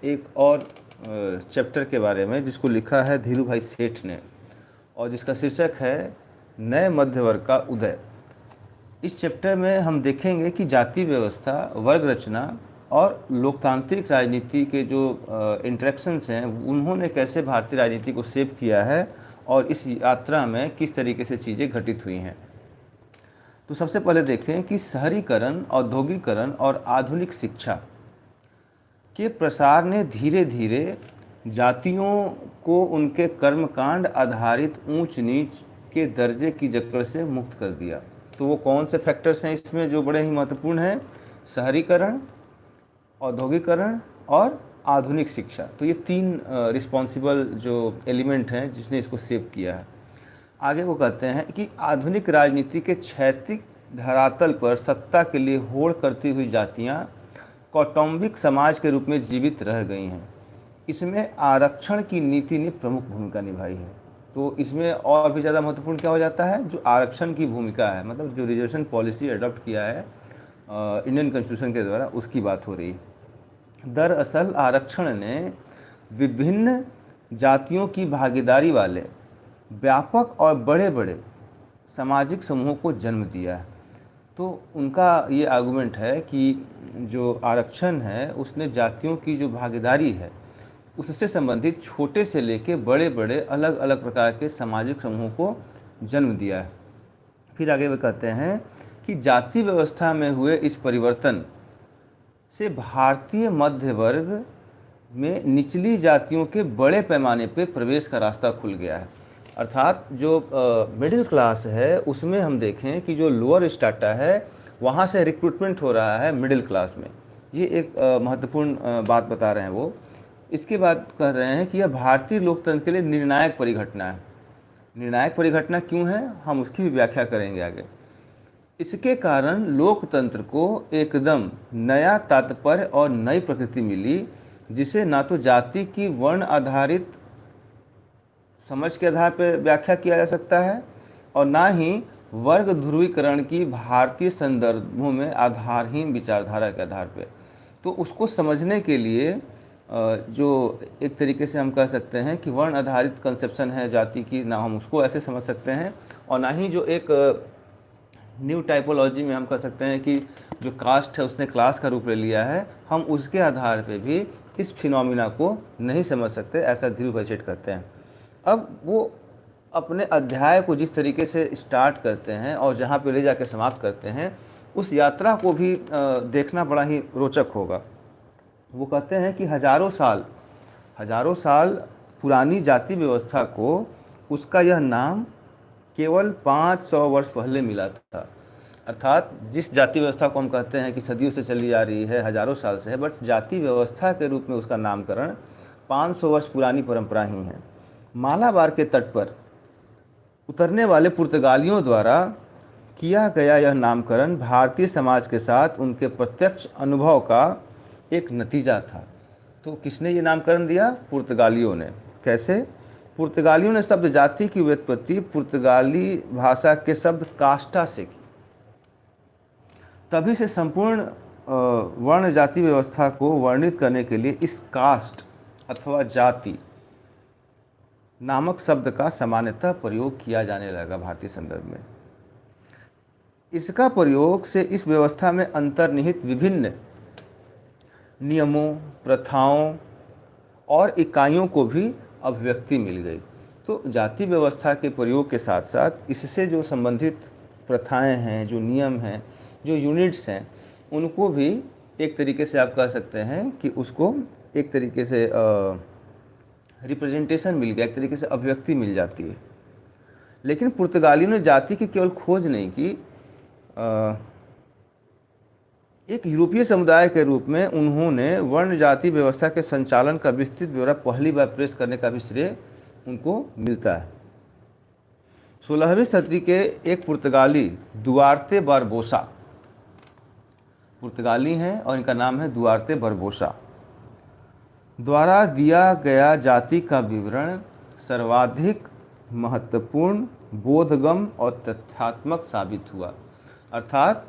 एक और चैप्टर के बारे में जिसको लिखा है धीरू भाई सेठ ने, और जिसका शीर्षक है नए मध्य वर्ग का उदय। इस चैप्टर में हम देखेंगे कि जाति व्यवस्था, वर्ग रचना और लोकतांत्रिक राजनीति के जो इंटरेक्शंस हैं उन्होंने कैसे भारतीय राजनीति को शेप किया है और इस यात्रा में किस तरीके से चीज़ें घटित हुई हैं। तो सबसे पहले देखें कि शहरीकरण, औद्योगिकरण और आधुनिक शिक्षा के प्रसार ने धीरे धीरे जातियों को उनके कर्मकांड आधारित ऊंच नीच के दर्जे की जकड़ से मुक्त कर दिया। तो वो कौन से फैक्टर्स हैं इसमें जो बड़े ही महत्वपूर्ण हैं? शहरीकरण, औद्योगिकरण और आधुनिक शिक्षा। तो ये तीन रिस्पॉन्सिबल जो एलिमेंट हैं जिसने इसको शेप किया है। आगे वो कहते हैं कि आधुनिक राजनीति के क्षैतिज धरातल पर सत्ता के लिए होड़ करती हुई जातियां कौटुंबिक समाज के रूप में जीवित रह गई हैं। इसमें आरक्षण की नीति ने प्रमुख भूमिका निभाई है। तो इसमें और भी ज़्यादा महत्वपूर्ण क्या हो जाता है? जो आरक्षण की भूमिका है, मतलब जो रिजर्वेशन पॉलिसी अडॉप्ट किया है इंडियन कॉन्स्टिट्यूशन के द्वारा, उसकी बात हो रही है। दरअसल आरक्षण ने विभिन्न जातियों की भागीदारी वाले व्यापक और बड़े बड़े सामाजिक समूहों को जन्म दिया है। तो उनका ये आर्गूमेंट है कि जो आरक्षण है उसने जातियों की जो भागीदारी है उससे संबंधित छोटे से लेके बड़े बड़े अलग अलग प्रकार के सामाजिक समूहों को जन्म दिया है। फिर आगे वे कहते हैं कि जाति व्यवस्था में हुए इस परिवर्तन से भारतीय मध्य वर्ग में निचली जातियों के बड़े पैमाने पे प्रवेश का रास्ता खुल गया है। अर्थात जो मिडिल क्लास है उसमें हम देखें कि जो लोअर स्ट्राटा है वहाँ से रिक्रूटमेंट हो रहा है मिडिल क्लास में। ये एक महत्वपूर्ण बात बता रहे हैं वो। इसके बाद कह रहे हैं कि यह भारतीय लोकतंत्र के लिए निर्णायक परिघटना है। निर्णायक परिघटना क्यों है, हम उसकी भी व्याख्या करेंगे आगे। इसके कारण लोकतंत्र को एकदम नया तात्पर्य और नई प्रकृति मिली, जिसे ना तो जाति की वर्ण आधारित समझ के आधार पर व्याख्या किया जा सकता है और ना ही वर्ग ध्रुवीकरण की भारतीय संदर्भों में आधारहीन विचारधारा के आधार पर। तो उसको समझने के लिए जो एक तरीके से हम कह सकते हैं कि वर्ण आधारित कंसेप्शन है जाति की, ना हम उसको ऐसे समझ सकते हैं, और ना ही जो एक न्यू टाइपोलॉजी में हम कह सकते हैं कि जो कास्ट है उसने क्लास का रूप ले लिया है, हम उसके आधार पे भी इस फिनोमिना को नहीं समझ सकते, ऐसा धीरू भाई सेठ कहते हैं। अब वो अपने अध्याय को जिस तरीके से स्टार्ट करते हैं और जहाँ पे ले जाके समाप्त करते हैं, उस यात्रा को भी देखना बड़ा ही रोचक होगा। वो कहते हैं कि हजारों साल पुरानी जाति व्यवस्था को उसका यह नाम केवल 500 वर्ष पहले मिला था। अर्थात जिस जाति व्यवस्था को हम कहते हैं कि सदियों से चली आ रही है, हजारों साल से है, बट जाति व्यवस्था के रूप में उसका नामकरण 500 वर्ष पुरानी परंपरा ही है। मालाबार के तट पर उतरने वाले पुर्तगालियों द्वारा किया गया यह नामकरण भारतीय समाज के साथ उनके प्रत्यक्ष अनुभव का एक नतीजा था। तो किसने ये नामकरण दिया? पुर्तगालियों ने। कैसे? पुर्तगालियों ने शब्द जाति की व्युत्पत्ति पुर्तगाली भाषा के शब्द कास्टा से की। तभी से संपूर्ण वर्ण जाति व्यवस्था को वर्णित करने के लिए इस कास्ट अथवा जाति नामक शब्द का सामान्यतः प्रयोग किया जाने लगा भारतीय संदर्भ में। इसका प्रयोग से इस व्यवस्था में अंतर्निहित विभिन्न नियमों, प्रथाओं और इकाइयों को भी अभिव्यक्ति मिल गई। तो जाति व्यवस्था के प्रयोग के साथ साथ इससे जो संबंधित प्रथाएं हैं, जो नियम हैं, जो यूनिट्स हैं, उनको भी एक तरीके से आप कह सकते हैं कि उसको एक तरीके से रिप्रेजेंटेशन मिल गया, एक तरीके से अभिव्यक्ति मिल जाती है। लेकिन पुर्तगालियों ने जाति की केवल खोज नहीं की, एक यूरोपीय समुदाय के रूप में उन्होंने वर्ण जाति व्यवस्था के संचालन का विस्तृत ब्यौरा पहली बार प्रेस करने का भी श्रेय उनको मिलता है। 16वीं सदी के एक पुर्तगाली दुआर्ते बारबोसा, पुर्तगाली हैं और इनका नाम है दुआर्ते बारबोसा, द्वारा दिया गया जाति का विवरण सर्वाधिक महत्वपूर्ण, बोधगम्य और तथ्यात्मक साबित हुआ। अर्थात